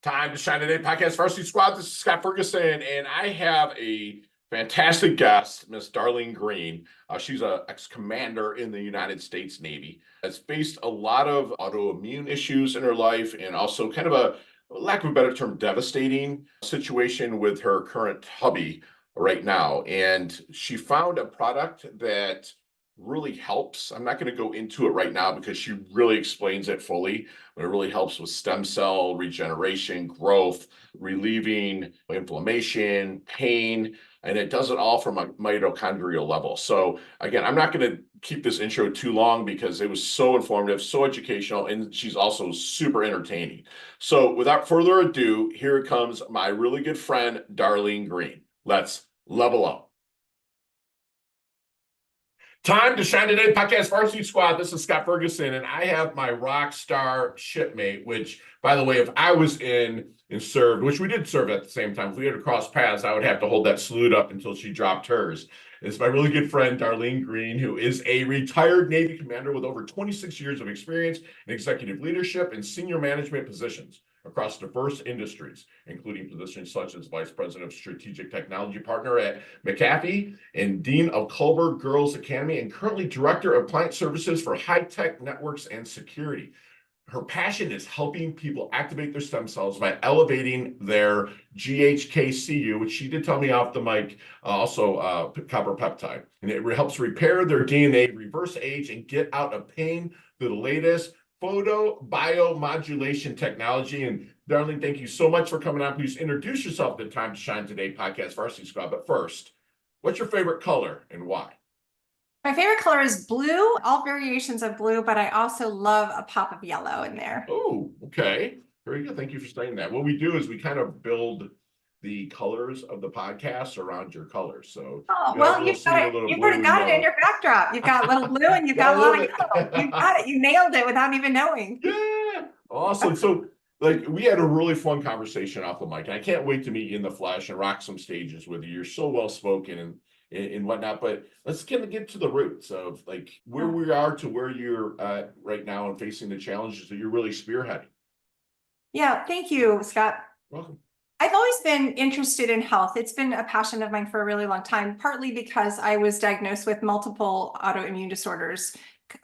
Time to Shine Today podcast Varsity Squad. This is Scott Ferguson, and I have a fantastic guest, Miss Darlene Greene. She's an ex-commander in the United States Navy. Has faced a lot of autoimmune issues in her life, and also kind of a, lack of a better term, devastating situation with her current hubby right now. And she found a product that really helps. I'm not going to go into it right now because she really explains it fully, but it really helps with stem cell regeneration, growth, relieving inflammation, pain, and it does it all from a mitochondrial level. So again, I'm not going to keep this intro too long because it was so informative, so educational, and she's also super entertaining. So without further ado, here comes my really good friend, Darlene Greene. Let's level up. Time to Shine Today podcast Varsity Squad. This is Scott Ferguson, and I have my rock star shipmate, which, by the way, if I was in and served, which we did serve at the same time, if we had to cross paths, I would have to hold that salute up until she dropped hers. It's my really good friend, Darlene Greene, who is a retired Navy commander with over 26 years of experience in executive leadership and senior management positions across diverse industries, including positions such as Vice President of Strategic Technology Partner at McAfee and Dean of Culver Girls Academy, and currently Director of Client Services for HyeTech Networks and Security. Her passion is helping people activate their stem cells by elevating their GHK-Cu, which she did tell me off the mic, also copper peptide. And it helps repair their DNA, reverse age, and get out of pain through the latest Photobiomodulation technology. And Darlene, thank you so much for coming on. Please introduce yourself to the Time to Shine Today podcast Varsity Squad. But first, what's your favorite color and why? My favorite color is blue, all variations of blue, but I also love a pop of yellow in there. Oh, okay. Very good. Thank you for saying that. What we do is we kind of build the colors of the podcast around your colors. So you've already got it in your backdrop. You've got a little blue and you've got a lot of yellow. You got it. You nailed it without even knowing. Yeah. Awesome. So we had a really fun conversation off the mic, and I can't wait to meet you in the flesh and rock some stages with you. You're so well spoken and whatnot, but let's kind of get to the roots of where we are to where you're at right now and facing the challenges that you're really spearheading. Yeah. Thank you, Scott. Welcome. I've always been interested in health. It's been a passion of mine for a really long time, partly because I was diagnosed with multiple autoimmune disorders,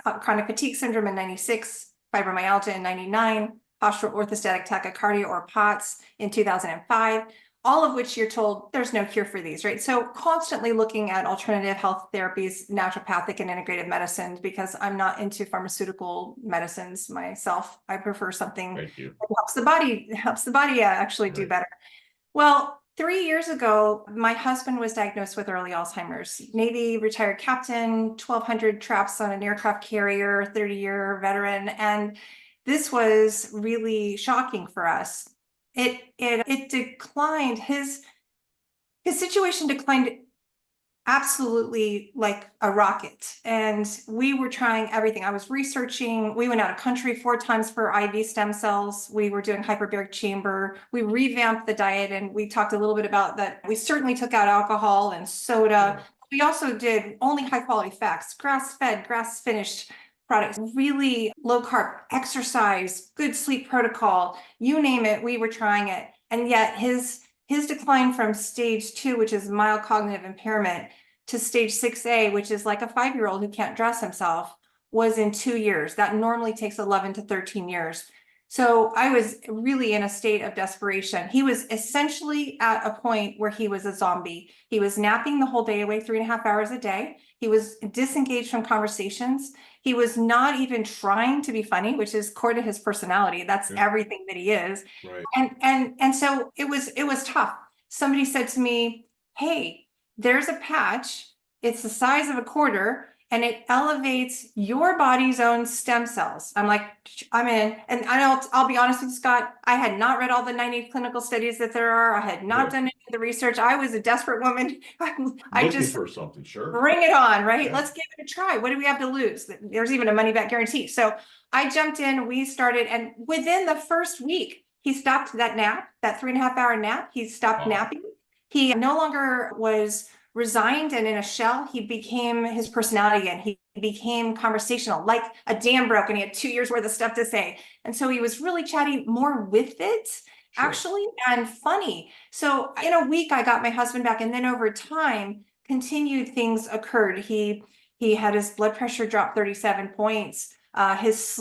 chronic fatigue syndrome in 96, fibromyalgia in 99, postural orthostatic tachycardia or POTS in 2005, all of which you're told there's no cure for these, right? So constantly looking at alternative health therapies, naturopathic and integrative medicines, because I'm not into pharmaceutical medicines myself. I prefer something that helps the body actually do better. Well, 3 years ago, my husband was diagnosed with early Alzheimer's. Navy retired captain, 1,200 traps on an aircraft carrier, 30-year veteran. And this was really shocking for us. It declined, his situation declined absolutely like a rocket. And we were trying everything. I was researching, we went out of country 4 times for IV stem cells. We were doing hyperbaric chamber. We revamped the diet, and we talked a little bit about that. We certainly took out alcohol and soda. We also did only high quality fats, grass-fed, grass-finished products, really low carb, exercise, good sleep protocol, you name it, we were trying it. And yet his decline from stage 2, which is mild cognitive impairment, to stage 6A, which is like a 5-year-old who can't dress himself, was in 2 years. That normally takes 11 to 13 years. So I was really in a state of desperation. He was essentially at a point where he was a zombie. He was napping the whole day away, 3.5 hours a day. He was disengaged from conversations. He was not even trying to be funny, which is core to his personality. That's everything that he is. Right. And so it was tough. Somebody said to me, "Hey, there's a patch. It's the size of a quarter, and it elevates your body's own stem cells." I'm like, I'm in. And I'll be honest with you, Scott, I had not read all the 90 clinical studies that there are. I had not done any of the research. I was a desperate woman. I just for something, bring it on, right? Yeah. Let's give it a try. What do we have to lose? There's even a money back guarantee. So I jumped in, we started, and within the first week, he stopped that nap, that 3.5 hour nap. He stopped napping. He no longer was resigned and in a shell. He became his personality again. He became conversational, like a dam broke, and he had 2 years worth of stuff to say. And so he was really chatty, more with it. actually, and funny. So in a week, I got my husband back, and then over time, continued things occurred. He had his blood pressure drop 37 points. His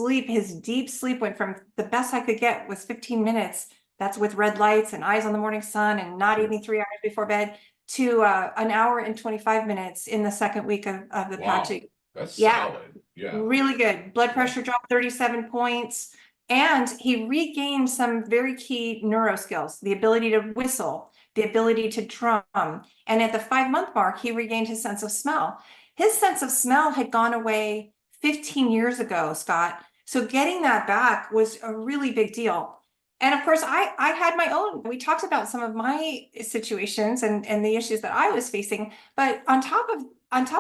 deep sleep went from the best I could get was 15 minutes. That's with red lights and eyes on the morning sun and not eating 3 hours before bed, to an hour and 25 minutes in the second week of the patching. That's Yeah, solid. Yeah. really good. Blood pressure dropped 37 points. And he regained some very key neuro skills, the ability to whistle, the ability to drum. And at the 5-month mark, he regained his sense of smell. His sense of smell had gone away 15 years ago, Scott. So getting that back was a really big deal. And of course, I had my own, we talked about some of my situations and the issues that I was facing. But on top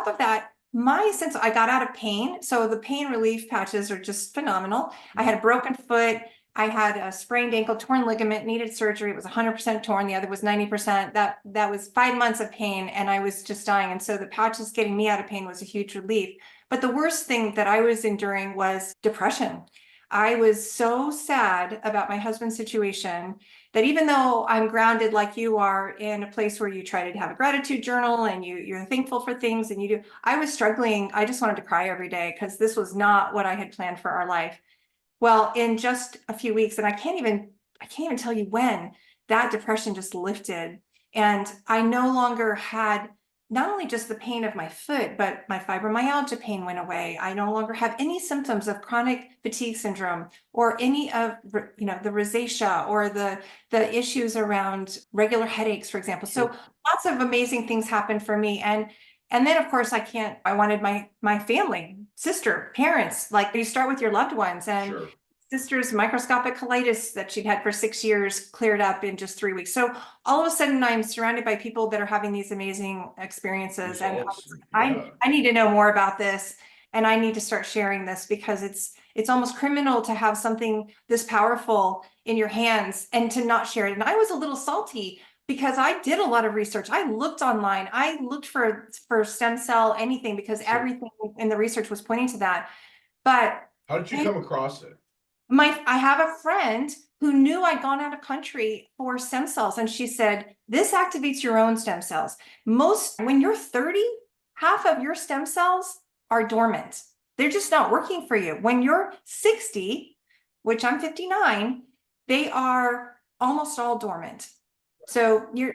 of that, my sense, I got out of pain. So the pain relief patches are just phenomenal. I had a broken foot. I had a sprained ankle, torn ligament, needed surgery. It was 100% torn. The other was 90%. That was 5 months of pain, and I was just dying. And so the patches getting me out of pain was a huge relief. But the worst thing that I was enduring was depression. I was so sad about my husband's situation that even though I'm grounded like you are in a place where you try to have a gratitude journal and you're thankful for things and you do, I was struggling. I just wanted to cry every day because this was not what I had planned for our life. Well, in just a few weeks, and I can't even tell you when, that depression just lifted. And I no longer had not only just the pain of my foot, but my fibromyalgia pain went away. I no longer have any symptoms of chronic fatigue syndrome or any of, the rosacea or the issues around regular headaches, for example. So lots of amazing things happened for me. And then of course I wanted my family, sister, parents, like you start with your loved ones, and sister's microscopic colitis that she'd had for 6 years cleared up in just 3 weeks. So all of a sudden I'm surrounded by people that are having these amazing experiences. And I need to know more about this, and I need to start sharing this because it's almost criminal to have something this powerful in your hands and to not share it. And I was a little salty because I did a lot of research. I looked online. I looked for stem cell anything because everything in the research was pointing to that. But how did you come across it? I have a friend who knew I'd gone out of country for stem cells, and she said, this activates your own stem cells. When you're 30, half of your stem cells are dormant. They're just not working for you. When you're 60, which I'm 59, they are almost all dormant. So you're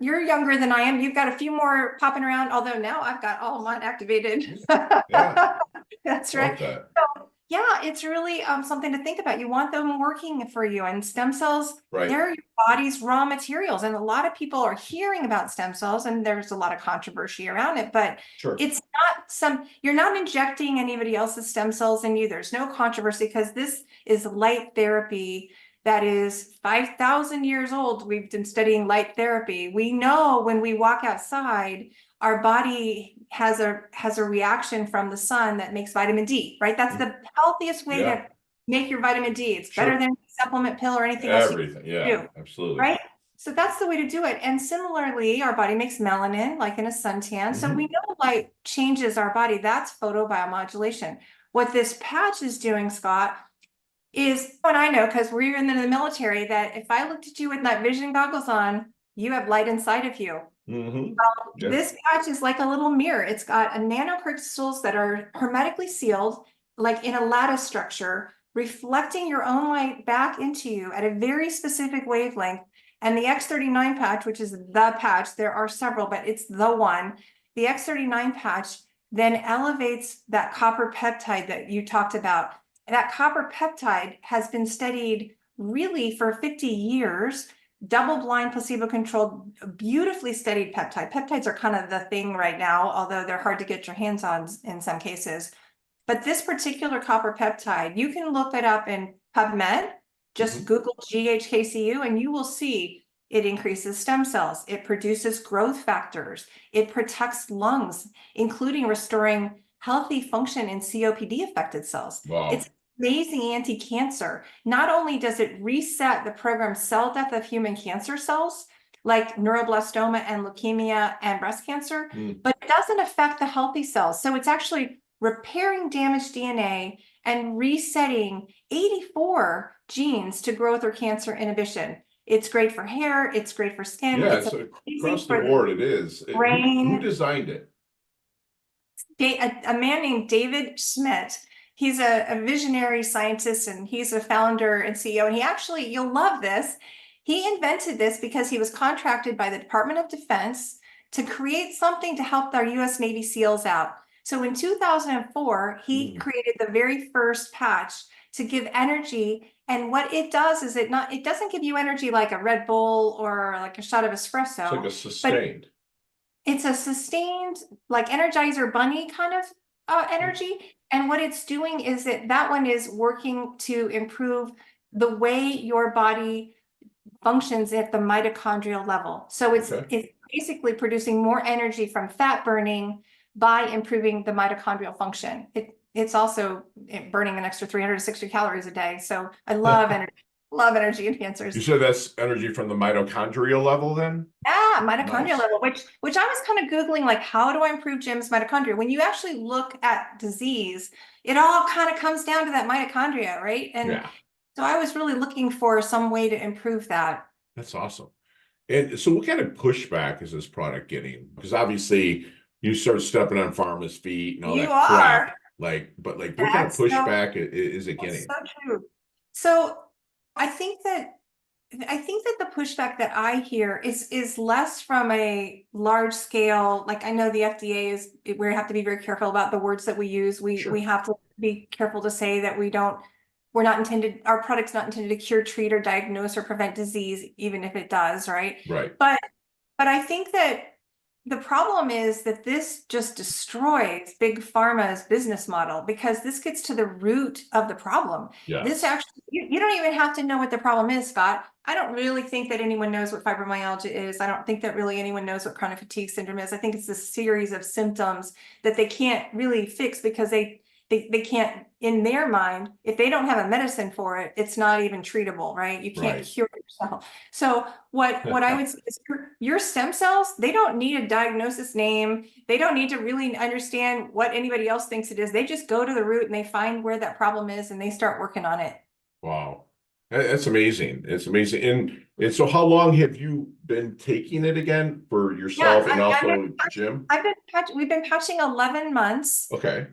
younger than I am. You've got a few more popping around, although now I've got all mine activated. Yeah. That's right. So, yeah, it's really something to think about. You want them working for you, and stem cells, they're your body's raw materials. And a lot of people are hearing about stem cells, and there's a lot of controversy around it, but it's not you're not injecting anybody else's stem cells in you. There's no controversy because this is light therapy that is 5,000 years old. We've been studying light therapy. We know when we walk outside, our body has a reaction from the sun that makes vitamin D, right? That's the healthiest way to make your vitamin D. It's better than a supplement pill or anything else. Yeah, absolutely. Right? So that's the way to do it. And similarly, our body makes melanin, like in a suntan. So we know light changes our body. That's photobiomodulation. What this patch is doing, Scott, is what I know, because we're in the military, that if I looked at you with night vision goggles on, you have light inside of you. This patch is like a little mirror. It's got nanocrystals that are hermetically sealed, like in a lattice structure, reflecting your own light back into you at a very specific wavelength. And the X39 patch, which is the patch, there are several, but it's the one, the X39 patch then elevates that copper peptide that you talked about. That copper peptide has been studied really for 50 years, double-blind, placebo-controlled, beautifully studied peptide. Peptides are kind of the thing right now, although they're hard to get your hands on in some cases. But this particular copper peptide, you can look it up in PubMed, just Google GHK-Cu, and you will see it increases stem cells. It produces growth factors. It protects lungs, including restoring healthy function in COPD-affected cells. It's amazing anti-cancer. Not only does it reset the programmed cell death of human cancer cells, like neuroblastoma and leukemia and breast cancer, but it doesn't affect the healthy cells. So it's actually repairing damaged DNA and resetting 84 genes to growth or cancer inhibition. It's great for hair, it's great for skin, Yeah, it's so amazing across the for the board it is. Who brain. designed it? A man named David Schmidt. He's a visionary scientist, and he's a founder and CEO. And he actually, you'll love this. He invented this because he was contracted by the Department of Defense to create something to help our US Navy SEALs out. So in 2004, he created the very first patch to give energy. And what it does is it doesn't give you energy like a Red Bull or like a shot of espresso. It's like a sustained. It's a sustained, like Energizer Bunny kind of energy. And what it's doing is that one is working to improve the way your body functions at the mitochondrial level. So it's basically producing more energy from fat burning by improving the mitochondrial function. It's also burning an extra 360 calories a day. So I love energy. Love energy enhancers. You said that's energy from the mitochondrial level then? Yeah, mitochondrial Nice. level, which I was kind of Googling, like, how do I improve Jim's mitochondria? When you actually look at disease, it all kind of comes down to that mitochondria, right? And Yeah, so I was really looking for some way to improve that. that's awesome. And so what kind of pushback is this product getting? Because obviously you start stepping on farmers' feet and all You that are. crap. But what kind of That's so, pushback is it that's getting? so true. So I think that the pushback that I hear is less from a large scale. Like, I know the FDA we have to be very careful about the words that we use. Sure. We have to be careful to say that our product's not intended to cure, treat, or diagnose or prevent disease, even if it does, right? Right. But I think that the problem is that this just destroys big pharma's business model, because this gets to the root of the problem. Yeah. This actually, you don't even have to know what the problem is, Scott. I don't really think that anyone knows what fibromyalgia is. I don't think that really anyone knows what chronic fatigue syndrome is. I think it's a series of symptoms that they can't really fix because they can't, in their mind, if they don't have a medicine for it, it's not even treatable, right? You can't cure yourself. So what I would say is your stem cells, they don't need a diagnosis name. They don't need to really understand what anybody else thinks it is. They just go to the root and they find where that problem is and they start working on it. Wow. That's amazing. It's amazing. And so how long have you been taking it again for yourself and also Jim? We've been patching 11 months. Okay.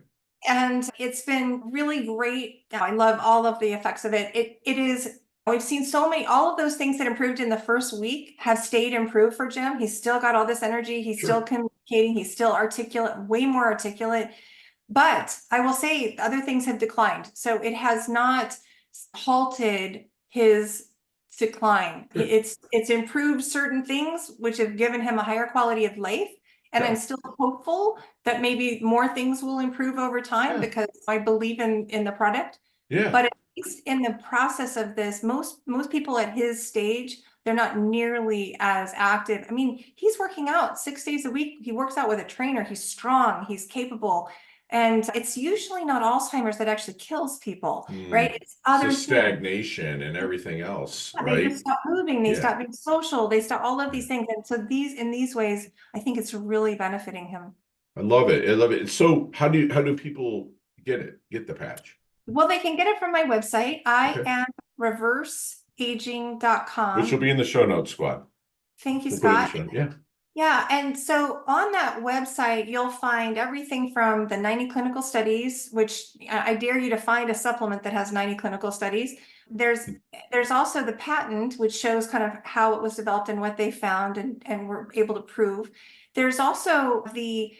And it's been really great. I love all of the effects of it. We've seen all of those things that improved in the first week have stayed improved for Jim. He's still got all this energy. He's still communicating. He's still articulate, way more articulate. But I will say other things have declined. So it has not halted his decline. It's improved certain things, which have given him a higher quality of life. And I'm still hopeful that maybe more things will improve over time because I believe in the product. Yeah. But at least in the process of this, most people at his stage, they're not nearly as active. I mean, he's working out 6 days a week. He works out with a trainer. He's strong. He's capable. And it's usually not Alzheimer's that actually kills people, right? It's other things. Stagnation and everything else, right? They just stop moving. They stop being social. They stop all of these things. And so in these ways, I think it's really benefiting him. I love it. I love it. So how do people get the patch? Well, they can get it from my website. I am reverseaging.com. Which will be in the show notes, squad. Thank you, Scott. Yeah. Yeah, and so on that website, you'll find everything from the 90 clinical studies, which I dare you to find a supplement that has 90 clinical studies. There's also the patent, which shows kind of how it was developed and what they found and were able to prove. There's also the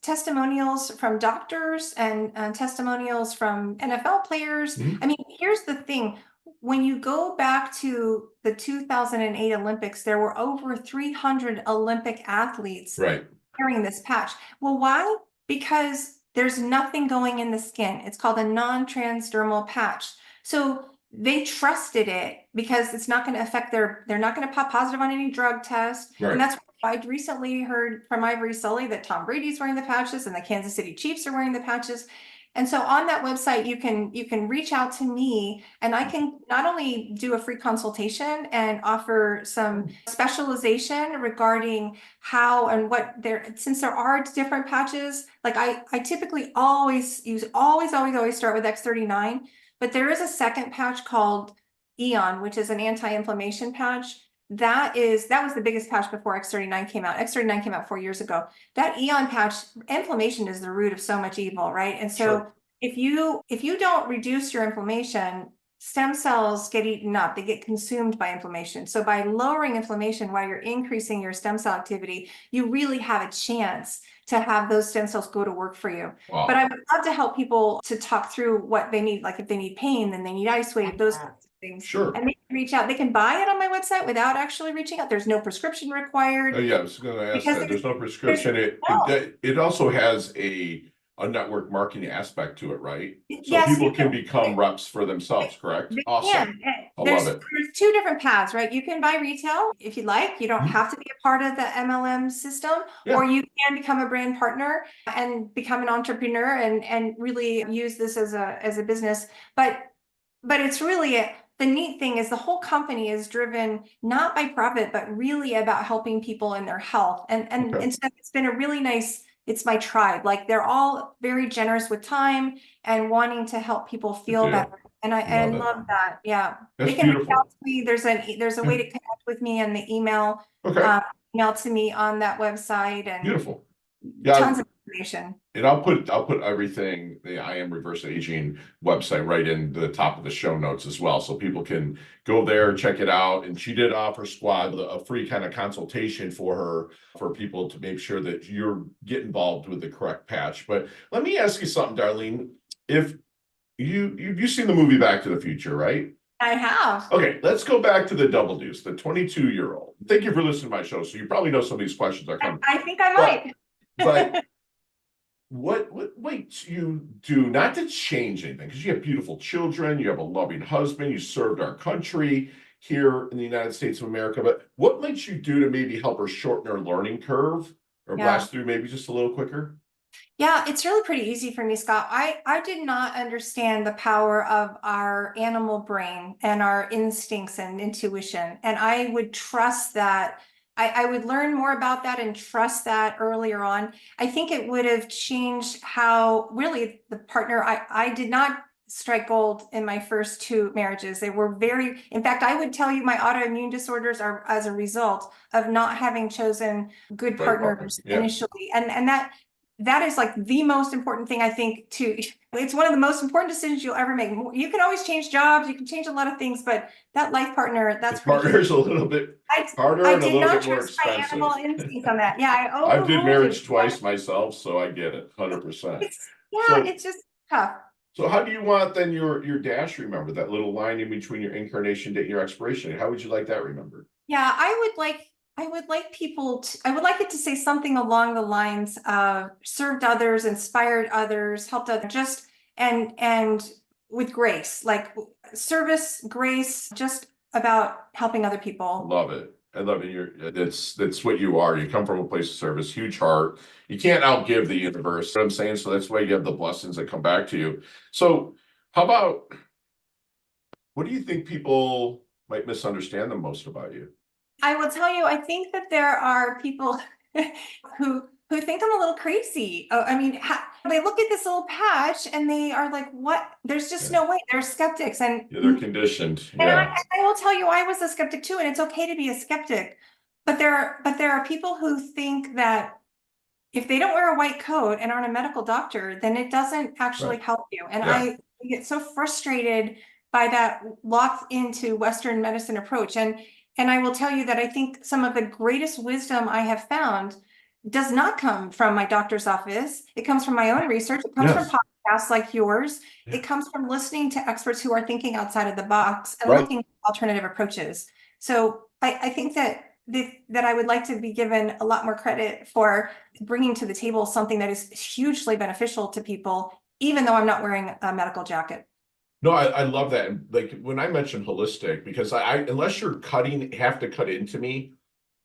testimonials from doctors and testimonials from NFL players. I mean, here's the thing. When you go back to the 2008 Olympics, there were over 300 Olympic athletes wearing this patch. Well, why? Because there's nothing going in the skin. It's called a non-transdermal patch. So they trusted it because it's not going to affect they're not going to pop positive on any drug test. And that's why I recently heard from Ivory Sully that Tom Brady's wearing the patches and the Kansas City Chiefs are wearing the patches. And so on that website, you can reach out to me, and I can not only do a free consultation and offer some specialization regarding how and what since there are different patches, like I typically always start with X39, but there is a second patch called Eon, which is an anti-inflammation patch. That was the biggest patch before X39 came out. X39 came out 4 years ago. That Eon patch, inflammation is the root of so much evil, right? And so Sure. if you don't reduce your inflammation, stem cells get eaten up. They get consumed by inflammation. So by lowering inflammation while you're increasing your stem cell activity, you really have a chance to have those stem cells go to work for you. Wow. But I would love to help people to talk through what they need. Like if they need pain, then they need ice wave, those kinds of things. Sure. And they can reach out. They can buy it on my website without actually reaching out. There's no prescription required. Oh yeah, I was going to ask Because that. There's no prescription. It also has a network marketing aspect to it, right? So Yes, people can become reps for themselves, correct? They Awesome. can. I love it. There's two different paths, right? You can buy retail if you'd like. You don't Mhm. have to be a part of the MLM system, Yeah. or you can become a brand partner and become an entrepreneur and really use this as a business. But it's really the neat thing is the whole company is driven not by profit, but really about helping people in their health. Okay. So it's been a really nice, it's my tribe. Like they're all very generous with time and wanting to help people feel deal. better. And I Love it. love that. Yeah. That's They can reach beautiful. out to me. There's a way to connect with me in the email. Okay. Email to me on that website and Beautiful. Yeah. tons of information. And I'll put everything, the I Am Reverse Aging website right in the top of the show notes as well. So people can go there, check it out. And she did offer Squad a free kind of consultation for people to make sure that you're get involved with the correct patch. But let me ask you something, Darlene. If you've seen the movie Back to the Future, right? I have. Okay, let's go back to the Double Deuce, the 22-year-old. Thank you for listening to my show. So you probably know some of these questions are coming. I think I might. But what might you do not to change anything? Because you have beautiful children, you have a loving husband, you served our country here in the United States of America. But what might you do to maybe help her shorten her learning curve or blast through maybe just a little quicker? Yeah, it's really pretty easy for me, Scott. I did not understand the power of our animal brain and our instincts and intuition. And I would trust that. I would learn more about that and trust that earlier on. I think it would have changed how really the partner, I did not strike gold in my first two marriages. They were in fact, I would tell you my autoimmune disorders are as a result of not having chosen good partners initially. And that is like the most important thing, I think, it's one of the most important decisions you'll ever make. You can always change jobs, you can change a lot of things, but that life partner, that's the partner's a little bit harder and a little bit more expensive. My animal instinct on that. Yeah, I did marriage twice myself, so I get it 100%. It's just tough. So how do you want then your dash remembered, that little line in between your incarnation date and your expiration date? How would you like that remembered? Yeah, I would like it to say something along the lines of served others, inspired others, helped others, just and with grace, like service, grace, just about helping other people. Love it. I love it. That's what you are. You come from a place of service, huge heart. You can't outgive the universe. You know what I'm saying? So that's why you have the blessings that come back to you. So how about, what do you think people might misunderstand the most about you? I will tell you, I think that there are people who think I'm a little crazy. I mean, they look at this little patch and they are like, what? There's just no way. They're skeptics. And they're conditioned. And I will tell you, I was a skeptic too, and it's okay to be a skeptic. But there are people who think that if they don't wear a white coat and aren't a medical doctor, then it doesn't actually help you. And I get so frustrated by that locked into Western medicine approach. And I will tell you that I think some of the greatest wisdom I have found does not come from my doctor's office. It comes from my own research. It comes from podcasts like yours. It comes from listening to experts who are thinking outside of the box and looking at alternative approaches. So I think that I would like to be given a lot more credit for bringing to the table something that is hugely beneficial to people, even though I'm not wearing a medical jacket. No, I love that. Like when I mentioned holistic, because I unless you're have to cut into me,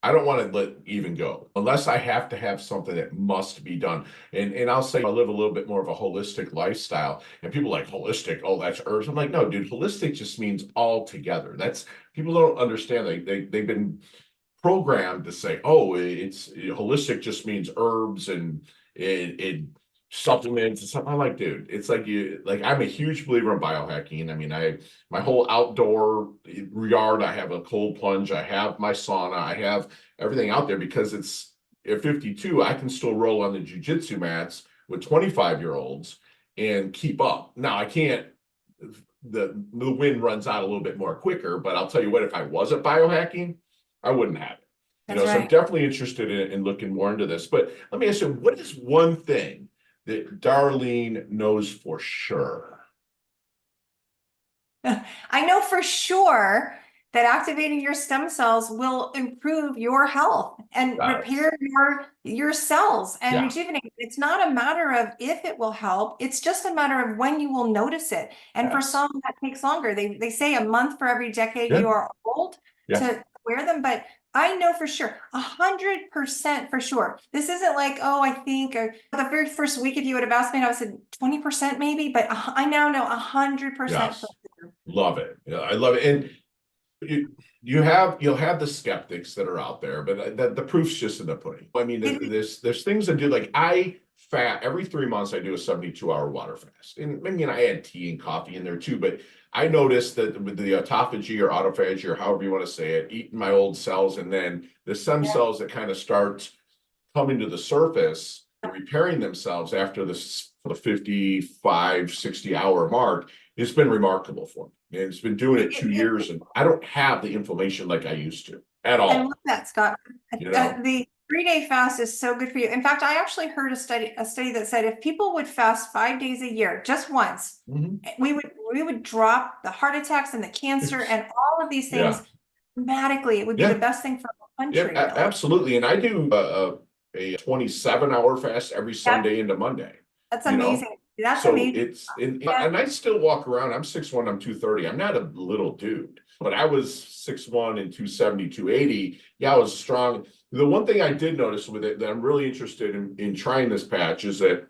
I don't want to let even go unless I have to have something that must be done. And I'll say I live a little bit more of a holistic lifestyle. And people like holistic, oh, that's herbs. I'm like, no, dude, holistic just means all together. That's people don't understand. They've been programmed to say, oh, it's holistic just means herbs and it supplements and something. I'm like, dude, it's like I'm a huge believer in biohacking. I mean, my whole outdoor yard, I have a cold plunge, I have my sauna, I have everything out there because it's at 52, I can still roll on the jujitsu mats with 25-year-olds and keep up. Now I can't. The wind runs out a little bit more quicker, but I'll tell you what, if I wasn't biohacking, I wouldn't have it. That's So I'm right. definitely interested in looking more into this. But let me ask you, what is one thing that Darlene knows for sure? I know for sure that activating your stem cells will improve your health and Guys, repair your cells and yeah, rejuvenate. It's not a matter of if it will help, it's just a matter of when you will notice it. And for yes, some, that takes longer. They say a month for every decade yeah, you are old yeah, to wear them, but I know for sure, 100% for sure. This isn't like, oh, I think, or the very first week if you would have asked me, I would have said 20% maybe, but I now know 100% for yes. sure. Love it. Yeah, I love it. And you'll have the skeptics that are out there, but the proof's just in the pudding. I mean, It there's things to do. Like I fat every 3 months. I do a 72-hour water fast, and I mean I add tea and coffee in there too. But I noticed that with the autophagy or autophagy or however you want to say it, eating my old cells, and then the stem Yeah. cells that kind of start coming to the surface and repairing themselves after the 55, 60-hour mark, it's been remarkable for me. And it's been doing it 2 years, and I don't have the inflammation like I used to at I love all. that, Scott. You know, The 3-day fast is so good for you. In fact, I actually heard a study that said if people would fast 5 days a year, just once, Mhm. we would drop the heart attacks and the cancer and all of these Yeah, things dramatically. It would be the yeah, best thing for the yeah, country, really. absolutely. And I do a 27-hour fast every Yeah, Sunday into Monday. that's You know, amazing. That's so amazing. it's Yeah. and I still walk around. I'm 6'1", I'm 230. I'm not a little dude, but I was 6'1" and 270, 280. Yeah, I was strong. The one thing I did notice with it that I'm really interested in trying this patch is that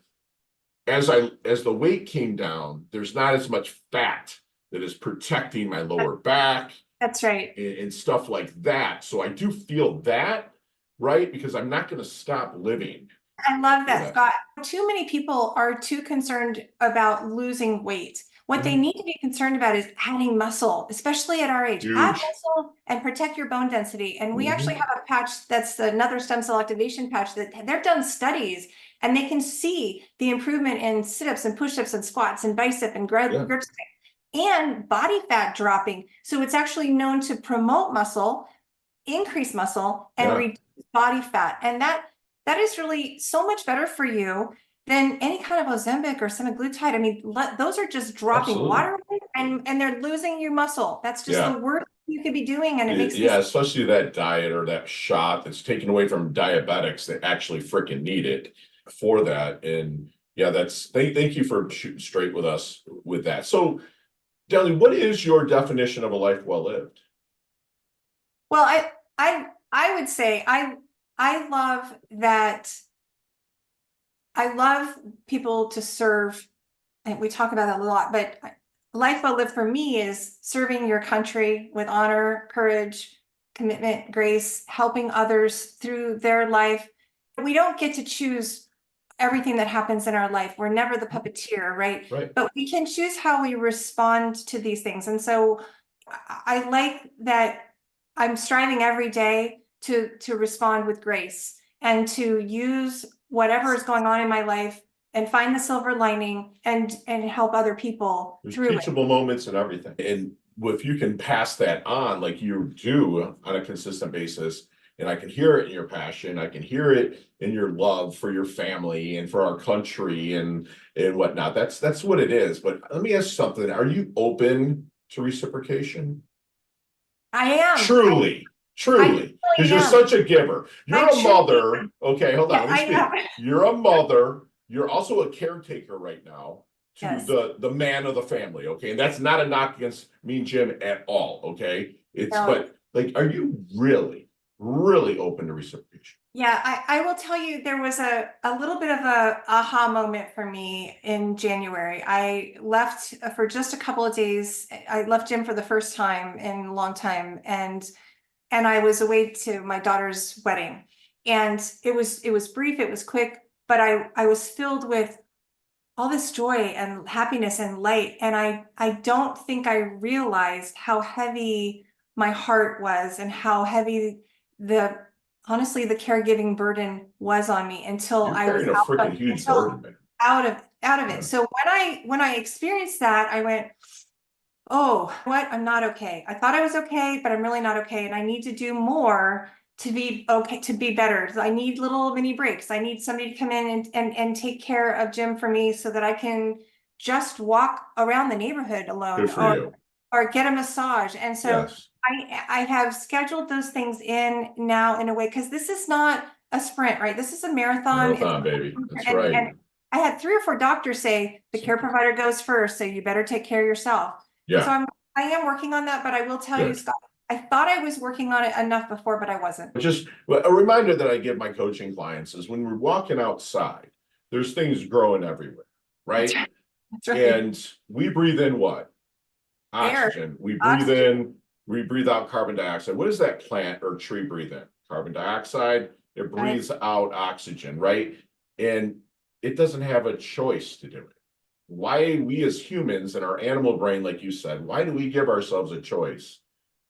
as the weight came down, there's not as much fat that is protecting my lower back That's right. and stuff like that. So I do feel that, right? Because I'm not going to stop living. I love You that, know? Scott. Too many people are too concerned about losing weight. What they Mhm. need to be concerned about is adding muscle, especially at our age. Add Huge. muscle and protect your bone density. And we actually Mhm. have a patch that's another stem cell activation patch that they've done studies and they can see the improvement in sit-ups and push-ups and squats and bicep and Yeah, grip strength and body fat dropping. So it's actually known to promote muscle, increase muscle, and yeah, reduce body fat. And that is really so much better for you than any kind of Ozempic or semaglutide. I mean, those are just dropping absolutely. water and they're losing your muscle. That's just the Yeah. worst you could be doing, and it makes me Yeah, especially that diet or that shot that's taken away from diabetics that actually freaking need it for that. And yeah, thank you for shooting straight with us with that. So, Deli, what is your definition of a life well lived? well. I would say I love that. I love people to serve, and we talk about that a lot, but life well lived for me is serving your country with honor, courage, commitment, grace, helping others through their life. We don't get to choose everything that happens in our life. We're never the puppeteer, right? Right. But we can choose how we respond to these things. And so I like that I'm striving every day to respond with grace and to use whatever is going on in my life and find the silver lining and help other people There's through it. teachable moments and everything. And if you can pass that on like you do on a consistent basis, and I can hear it in your passion, I can hear it in your love for your family and for our country and whatnot. That's what it is. But let me ask you something. Are you open to reciprocation? I am. Truly, I truly, because really you're am. such a giver. I You're a truly mother. am. Okay, hold on, Yeah, let me I speak. know. You're a mother. You're also a caretaker right now to Yes. the man of the family. Okay, and that's not a knock against me and Jim at all. Okay, it's No, but like, are you really? really open to reciprocation. Yeah, I will tell you, there was a little bit of a aha moment for me in January. I left for just a couple of days. I left gym for the first time in a long time, and I was away to my daughter's wedding. And it was brief, it was quick, but I was filled with all this joy and happiness and light. And I don't think I realized how heavy my heart was and how heavy honestly the caregiving burden was on me until You're I was carrying a freaking huge burden, man. out of Yeah. it. So when I experienced that, I went, oh, what? I'm not okay. I thought I was okay, but I'm really not okay. And I need to do more to be okay, to be better. I need little mini breaks. I need somebody to come in and take care of Jim for me so that I can just walk around the neighborhood alone. Good for you. Or get a massage. And so Yes. I have scheduled those things in now in a way, because this is not a sprint, right? This is a marathon. Marathon, baby. That's and, right. and I had 3 or 4 doctors say the care provider goes first, so you better take care of yourself. Yeah. So I am working on that, but I will tell you, Scott, I thought I was working on it enough before, but I wasn't. Just a reminder that I give my coaching clients is when we're walking outside, there's things growing everywhere, right? That's right. And we breathe in what? Oxygen. We breathe in, we breathe out carbon dioxide. What does that plant or tree breathe in? Carbon dioxide. It breathes out oxygen, right? And it doesn't have a choice to do it. Why we as humans and our animal brain, like you said, why do we give ourselves a choice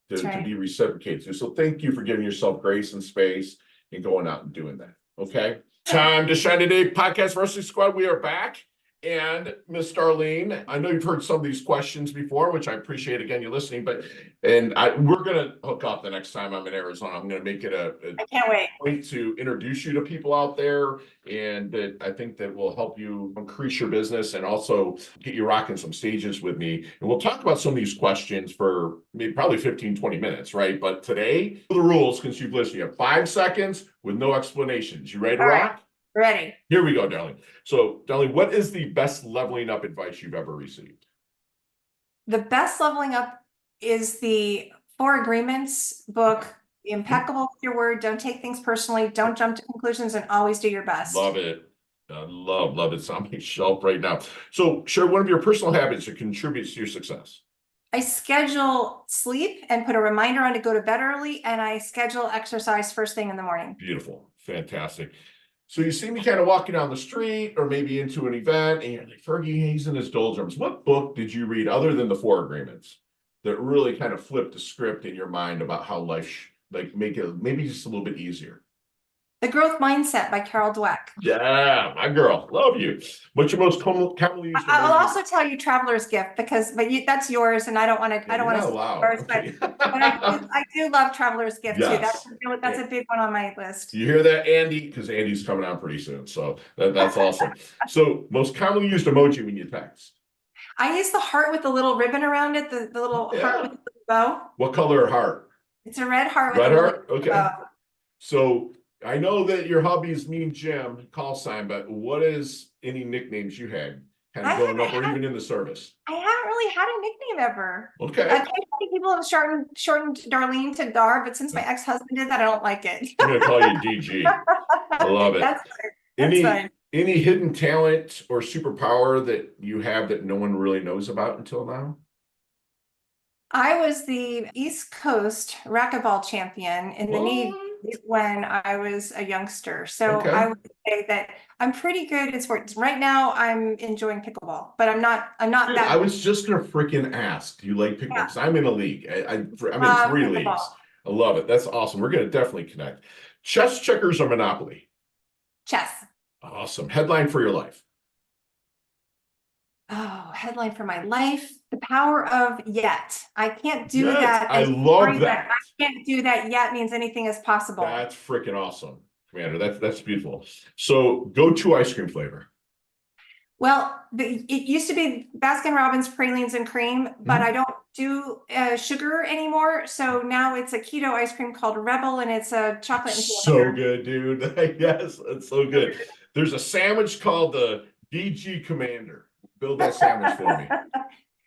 to be reciprocated to? So thank you for giving yourself grace and space and going out and doing that. Okay. Time to shine today, podcast Varsity Squad. We are back. And Miss Darlene, I know you've heard some of these questions before, which I appreciate again you listening, but we're gonna hook up the next time I'm in Arizona. I'm gonna make it I can't wait. Point to introduce you to people out there, and that I think that will help you increase your business and also get you rocking some stages with me. And we'll talk about some of these questions for maybe probably 15-20 minutes, right? But today, the rules, since you've listened, you have 5 seconds with no explanations. You ready to rock? Right. Ready. Here we go, Darlene. So, Darlene, what is the best leveling up advice you've ever received? The best leveling up is the 4 Agreements book. Be impeccable with your word. Don't take things personally. Don't jump to conclusions, and always do your best. Love it. Love it. It's on my shelf right now. So, share one of your personal habits that contributes to your success. I schedule sleep and put a reminder on to go to bed early, and I schedule exercise first thing in the morning. Beautiful. Fantastic. So you see me kind of walking down the street or maybe into an event and you're like, Fergie, he's in his doldrums. What book did you read other than the 4 Agreements that really kind of flipped the script in your mind about how life, make it maybe just a little bit easier? The Growth Mindset by Carol Dweck. Yeah, my girl, love you. What's your most commonly used? I'll also tell you Traveler's Gift, because that's yours, and I don't want to. I don't want to. Okay. But I do love Traveler's Gift too. That's a big one on my list. You hear that, Andy? Because Andy's coming on pretty soon, so that's awesome. So, most commonly used emoji when you text? I use the heart with the little ribbon around it, the little heart with the bow. What color heart? It's a red heart. Red heart. Okay. So I know that your hobby is Mean Jim call sign, but what is any nicknames you had kind of growing up or even in the service? I haven't really had a nickname ever. Okay. Occasionally people have shortened Darlene to Dar, but since my ex-husband did that, I don't like it. I'm gonna call you DG. I love it. That's fine. Any hidden talent or superpower that you have that no one really knows about until now? I was the East Coast racquetball champion in the Navy when I was a youngster. So I would say that I'm pretty good at sports. Right now I'm enjoying pickleball, but I'm not Dude, that. I was just gonna freaking ask, do you like pickleball? Because I'm in a league. I'm in 3 pickleball. leagues. I love it. That's awesome. We're gonna definitely connect. Chess, checkers, or Monopoly? Chess. Awesome. Headline for your life. Oh, headline for my life. The power of yet. I can't do that. I love that. I can't do that yet means anything is possible. That's freaking awesome, Commander. That's beautiful. So go-to ice cream flavor. Well, it used to be Baskin-Robbins pralines and cream, but I don't do sugar anymore. So now it's a keto ice cream called Rebel, and it's a chocolate and peanut butter. So good, dude. Yes, it's so good. There's a sandwich called the DG Commander. Build that sandwich for me.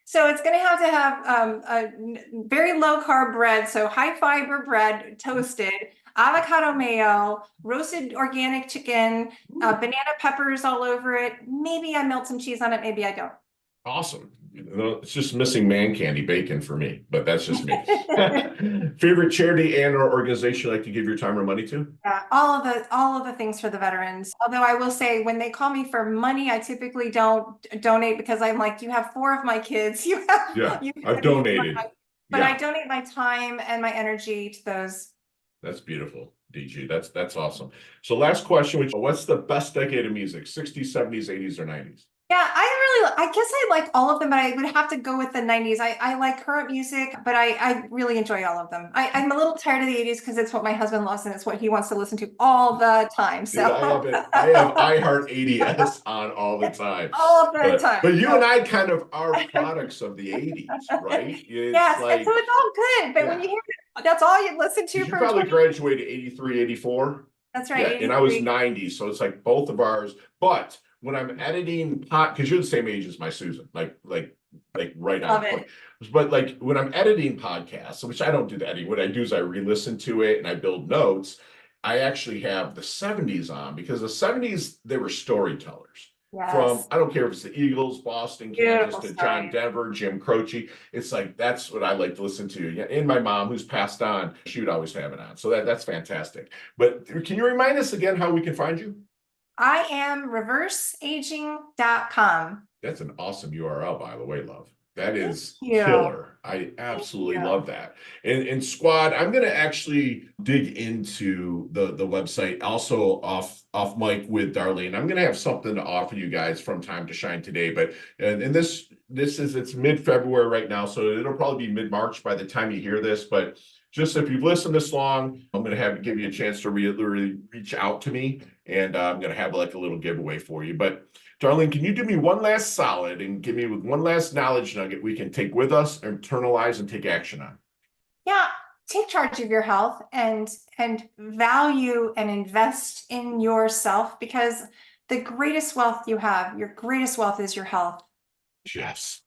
So it's going to have a very low carb bread, so high fiber bread, toasted, avocado mayo, roasted organic chicken, banana peppers all over it. Maybe I melt some cheese on it, maybe I don't. Awesome. It's just missing man candy bacon for me, but that's just me. Favorite charity and or organization you like to give your time or money to? Yeah, all of the things for the veterans. Although I will say when they call me for money, I typically don't donate because I'm like, you have 4 of my kids. Yeah, You I've have donated. but I Yeah, donate my time and my energy to those. that's beautiful, DG. That's awesome. So last question, what's the best decade of music? 60s, 70s, 80s, or 90s? Yeah, I guess I like all of them, but I would have to go with the 90s. I like current music, but I really enjoy all of them. I'm a little tired of the 80s because it's what my husband loves and it's what he wants to listen to all the time. Dude, So I love it. I have iHeart 80s on all the time. all the time. But you and So. I kind of are products of the 80s, right? It's Yes, and so like, it's all good, but when yeah. you hear it, that's all you listen to Because you for probably 20. graduated 83, 84. That's right, Yeah, and I was 83. 90, so it's like both of ours. But when I'm editing because you're the same age as my Susan, like right on Love point. it. But like when I'm editing podcasts, which I don't do the editing, what I do is I re-listen to it and I build notes. I actually have the 70s on because the 70s they were storytellers. From Yes. I don't care if it's the Eagles, Boston, Kansas, Beautiful to John story. Denver, Jim Croce. It's like that's what I like to listen to. Yeah, and my mom, who's passed on, she would always have it on. So that's fantastic. But can you remind us again how we can find you? I am reverseaging.com. That's an awesome URL, by the way, love. That Thank is you. killer. I Thank absolutely you. love that. And squad, I'm gonna actually dig into the website also off mic with Darlene. I'm gonna have something to offer you guys from Time to Shine today. But and this is it's mid-February right now, so it'll probably be mid-March by the time you hear this. But just if you've listened this long, I'm gonna give you a chance to really reach out to me, and I'm gonna have like a little giveaway for you. But Darlene, can you do me one last solid and give me with one last knowledge nugget we can take with us, internalize, and take action on? Yeah, take charge of your health and value and invest in yourself because the greatest wealth you have, your greatest wealth is your health. Yes.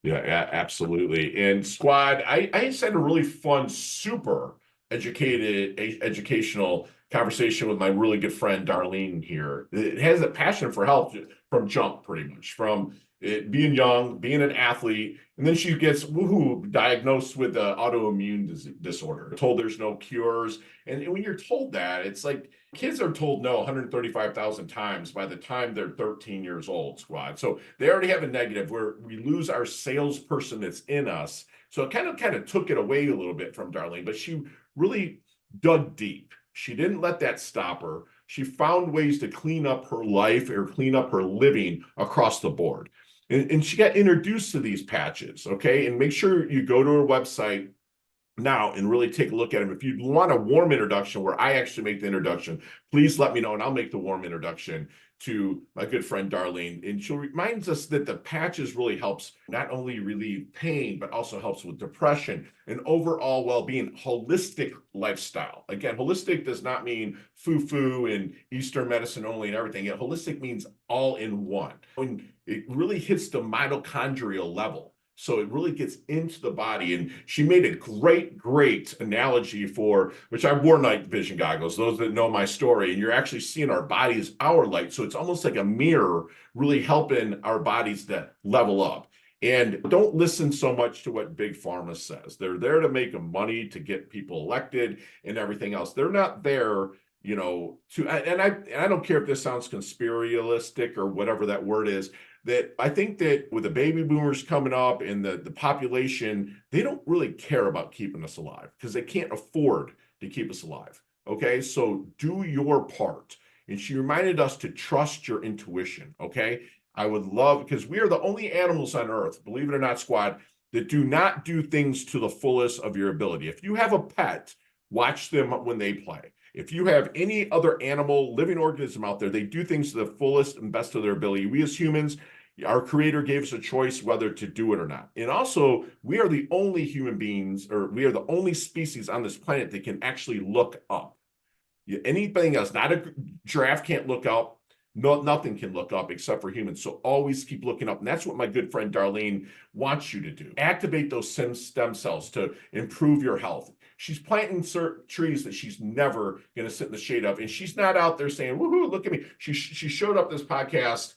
Yeah, absolutely. And squad, I just had a really fun, super educational conversation with my really good friend Darlene here. It has a passion for health from jump, pretty much, from it being young, being an athlete, and then she gets woohoo diagnosed with autoimmune disorder. Told there's no cures, and when you're told that, it's like kids are told no 135,000 times by the time they're 13 years old, squad. So they already have a negative where we lose our salesperson that's in us. So it kind of took it away a little bit from Darlene, but she really dug deep. She didn't let that stop her. She found ways to clean up her life or clean up her living across the board. And she got introduced to these patches, okay? And make sure you go to her website now and really take a look at them. If you want a warm introduction where I actually make the introduction, please let me know and I'll make the warm introduction to my good friend Darlene. And she reminds us that the patches really helps not only relieve pain, but also helps with depression and overall well-being, holistic lifestyle. Again, holistic does not mean foo-foo and Eastern medicine only and everything. Yet holistic means all in one. When it really hits the mitochondrial level. So it really gets into the body. And she made a great analogy for, which I've worn night vision goggles, those that know my story, and you're actually seeing our body as our light. So it's almost like a mirror really helping our bodies to level up. And don't listen so much to what Big Pharma says. They're there to make money, to get people elected and everything else. They're not there and I don't care if this sounds conspiralistic or whatever that word is, that I think that with the baby boomers coming up and the population, they don't really care about keeping us alive because they can't afford to keep us alive. Okay, so do your part. And she reminded us to trust your intuition. Okay, I would love, because we are the only animals on earth, believe it or not, squad, that do not do things to the fullest of your ability. If you have a pet, watch them when they play. If you have any other animal, living organism out there, they do things to the fullest and best of their ability. We as humans, our creator gave us a choice whether to do it or not. And also, we are the only human beings, or we are the only species on this planet that can actually look up. Anything else, not a giraffe can't look up, nothing can look up except for humans. So always keep looking up. And that's what my good friend Darlene wants you to do. Activate those stem cells to improve your health. She's planting certain trees that she's never going to sit in the shade of. And she's not out there saying, woohoo, look at me. She showed up this podcast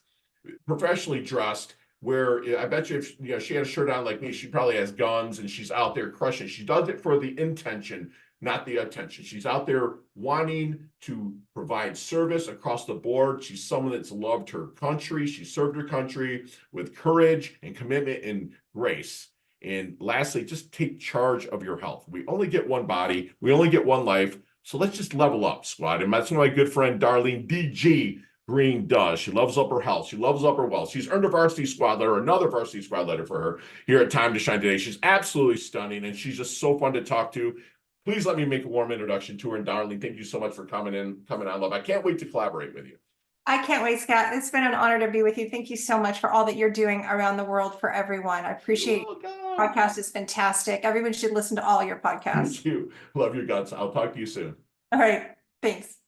professionally dressed, where I bet you if she had a shirt on like me, she probably has guns and she's out there crushing. She does it for the intention, not the attention. She's out there wanting to provide service across the board. She's someone that's loved her country. She served her country with courage and commitment and grace. And lastly, just take charge of your health. We only get one body. We only get one life. So let's just level up, squad. And that's what my good friend Darlene DG Greene does. She loves up her health. She loves up her wealth. She's earned a varsity squad letter, another varsity squad letter for her here at Time to Shine today. She's absolutely stunning, and she's just so fun to talk to. Please let me make a warm introduction to her. And Darlene, thank you so much for coming on, love. I can't wait to collaborate with you. I can't wait, Scott. It's been an honor to be with you. Thank you so much for all that you're doing around the world for everyone. I appreciate it. Podcast is fantastic. Everyone should listen to all your podcasts. Thank you. Love your guts. I'll talk to you soon. All right. Thanks.